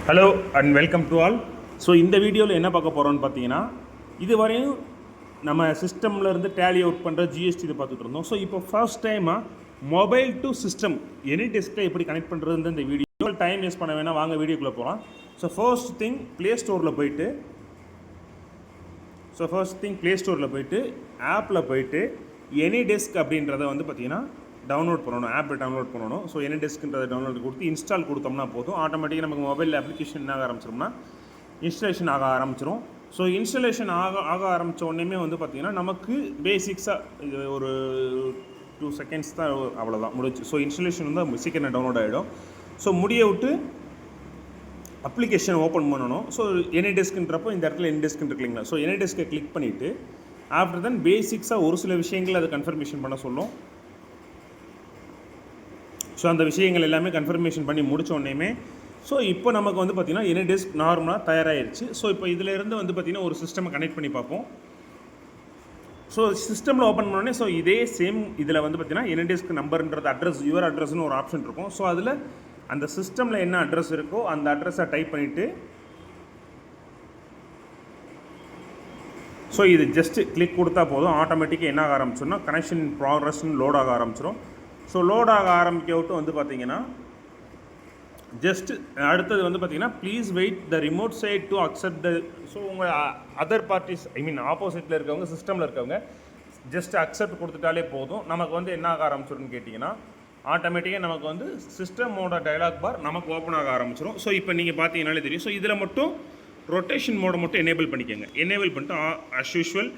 Hello and welcome to all. So இந்த வீடியோவில் என்ன பார்க்க போகிறோம்னு பார்த்தீங்கன்னா, இதுவரையும் நம்ம சிஸ்டமில் இருந்து டேலி அவுட் பண்ணுற ஜிஎஸ்டி இதை பார்த்துட்டு இருந்தோம். ஸோ இப்போ ஃபர்ஸ்ட் டைமாக மொபைல் டு சிஸ்டம் எனி டெஸ்க்கை எப்படி கனெக்ட் பண்ணுறதுன்னு இந்த வீடியோ டைம் வேஸ்ட் பண்ண வேணாம், வாங்க வீடியோக்குள்ளே போகலாம். ஸோ ஃபர்ஸ்ட் திங் ப்ளே ஸ்டோரில் போயிட்டு ஆப்பில் போயிட்டு anydesk அப்படின்றத வந்து பார்த்தீங்கன்னா டவுன்லோட் பண்ணணும், ஆப்பில் டவுன்லோட் பண்ணணும். ஸோ anydeskன்றதை டவுன்லோட் கொடுத்து இன்ஸ்டால் கொடுத்தோம்னா போதும், ஆட்டோமேட்டிக்காக நமக்கு மொபைல் அப்ளிகேஷன் ஆக ஆரம்பிச்சிடும்னா இன்ஸ்டலேஷன் ஆக ஆரம்பிச்சிடும். ஸோ இன்ஸ்டலேஷன் ஆக ஆரம்பித்த உடனே வந்து பார்த்திங்கன்னா நமக்கு பேசிக்ஸாக இது ஒரு 2 செகண்ட்ஸ் தான், அவ்வளோதான் முடிச்சு. ஸோ இன்ஸ்டலேஷன் வந்து சீக்கிரம் டவுன்லோட் ஆகிடும். ஸோ முடிய விட்டு அப்ளிகேஷன் ஓப்பன் பண்ணணும். ஸோ anydeskன்றப்போ இந்த இடத்துல anydesk இருக்கு இல்லைங்களா, ஸோ anydesk கிளிக் பண்ணிவிட்டு ஆஃப்டர் தென் பேசிக்ஸாக ஒரு சில விஷயங்கள் அதை கன்ஃபர்மேஷன் பண்ண சொல்லும். ஸோ அந்த விஷயங்கள் எல்லாமே கன்ஃபர்மேஷன் பண்ணி முடித்த உடனேயுமே ஸோ இப்போ நமக்கு வந்து பார்த்திங்கன்னா anydesk நார்மலாக தயாராகிடுச்சு. ஸோ இப்போ இதிலேருந்து வந்து பார்த்திங்கன்னா ஒரு சிஸ்டமை கனெக்ட் பண்ணி பார்ப்போம். ஸோ சிஸ்டமில் ஓப்பன் பண்ணோடனே ஸோ இதே சேம் இதில் வந்து பார்த்திங்கன்னா anydesk நம்பர்ன்றது அட்ரஸ், யுவர் அட்ரஸ்னு ஒரு ஆப்ஷன் இருக்கும். ஸோ அதில் அந்த சிஸ்டமில் என்ன அட்ரஸ் இருக்கோ அந்த அட்ரஸை டைப் பண்ணிவிட்டு ஸோ இது ஜஸ்ட்டு கிளிக் கொடுத்தா போதும், ஆட்டோமேட்டிக்காக என்ன ஆக ஆரம்பிச்சோம்னா கனெக்ஷன் இன் ப்ராக்ரஸ்ன்னு லோட் ஆக ஆரம்பிச்சிடும். ஸோ லோட் ஆக ஆரம்பிக்க விட்டு வந்து பார்த்திங்கன்னா ஜஸ்ட் அடுத்தது வந்து பார்த்திங்கன்னா please wait the remote side to accept the. So உங்கள் அதர் பார்ட்டிஸ் ஆப்போசிட்டில் இருக்கவங்க, சிஸ்டமில் இருக்கவங்க ஜஸ்ட் அக்செப்ட் கொடுத்துட்டாலே போதும், நமக்கு வந்து என்ன ஆக ஆரம்பிச்சிடும்னு கேட்டிங்கன்னா ஆட்டோமேட்டிக்காக நமக்கு வந்து சிஸ்டமோட டயலாக் பார் நமக்கு ஓப்பன் ஆக ஆரம்பிச்சிடும். ஸோ இப்போ நீங்கள் பார்த்தீங்கன்னாலே தெரியும். ஸோ இதில் மட்டும் ரொட்டேஷன் மோடை மட்டும் எனேபிள் பண்ணிக்கோங்க. எனேபிள் பண்ணிட்டு அஸ் யூஷுவல்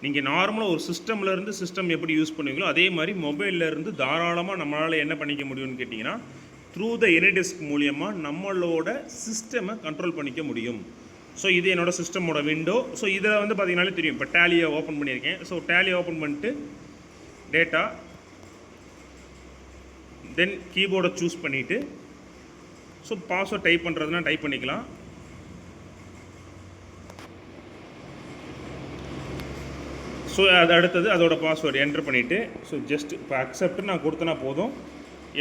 நீங்கள் நார்மலாக ஒரு சிஸ்டம்லேருந்து சிஸ்டம் எப்படி யூஸ் பண்ணுவீங்களோ அதே மாதிரி மொபைல்லேருந்து தாராளமாக நம்மளால் என்ன பண்ணிக்க முடியும்னு கேட்டிங்கன்னா த்ரூ த anydesk மூலியமாக நம்மளோட சிஸ்டமை கண்ட்ரோல் பண்ணிக்க முடியும். ஸோ இது என்னோடய சிஸ்டமோட விண்டோ. ஸோ இதில் வந்து பார்த்திங்கனாலே தெரியும், இப்போ டேலியை ஓப்பன் பண்ணியிருக்கேன். ஸோ டேலியை ஓப்பன் பண்ணிட்டு டேட்டா தென் கீபோர்டை சூஸ் பண்ணிவிட்டு ஸோ பாஸ்வேர்ட் டைப் பண்ணுறதுனா டைப் பண்ணிக்கலாம். ஸோ அது அடுத்தது அதோட பாஸ்வேர்டு என்ட்ரு பண்ணிவிட்டு ஸோ ஜஸ்ட் இப்போ அக்செப்ட் நான் கொடுத்தனா போதும்,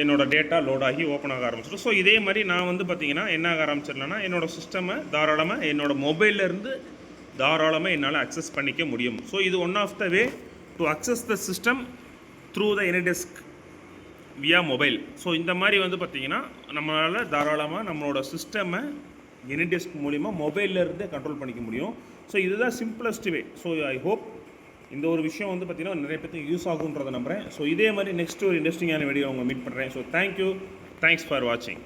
என்னோடய டேட்டா லோட் ஆகி ஓப்பன் ஆக ஆரம்பிச்சிடும். ஸோ இதே மாதிரி நான் வந்து பார்த்திங்கன்னா என்ன ஆக ஆரம்பிச்சிடலன்னா என்னோடய சிஸ்டமை தாராளமாக என்னோடய மொபைல்லேருந்து தாராளமாக என்னால் அக்சஸ் பண்ணிக்க முடியும். ஸோ இது one of the way to access the system through the anydesk via mobile. So இந்த மாதிரி வந்து பார்த்திங்கன்னா நம்மளால் தாராளமாக நம்மளோட சிஸ்டமை anydesk மூலிமா மொபைல்லேருந்தே கண்ட்ரோல் பண்ணிக்க முடியும். ஸோ இதுதான் simplest way. So I hope இந்த ஒரு விஷயம் வந்து பார்த்திங்கன்னா நிறைய பேருக்கு யூஸ் ஆகுன்றதை நம்புகிறேன். ஸோ இதே மாதிரி நெக்ஸ்ட் ஒரு இன்ட்ரெஸ்டிங்கான வீடியோ உங்களை மீட் பண்ணுறேன். ஸோ தேங்க்யூ, தேங்க்ஸ் ஃபார் வாட்சிங்.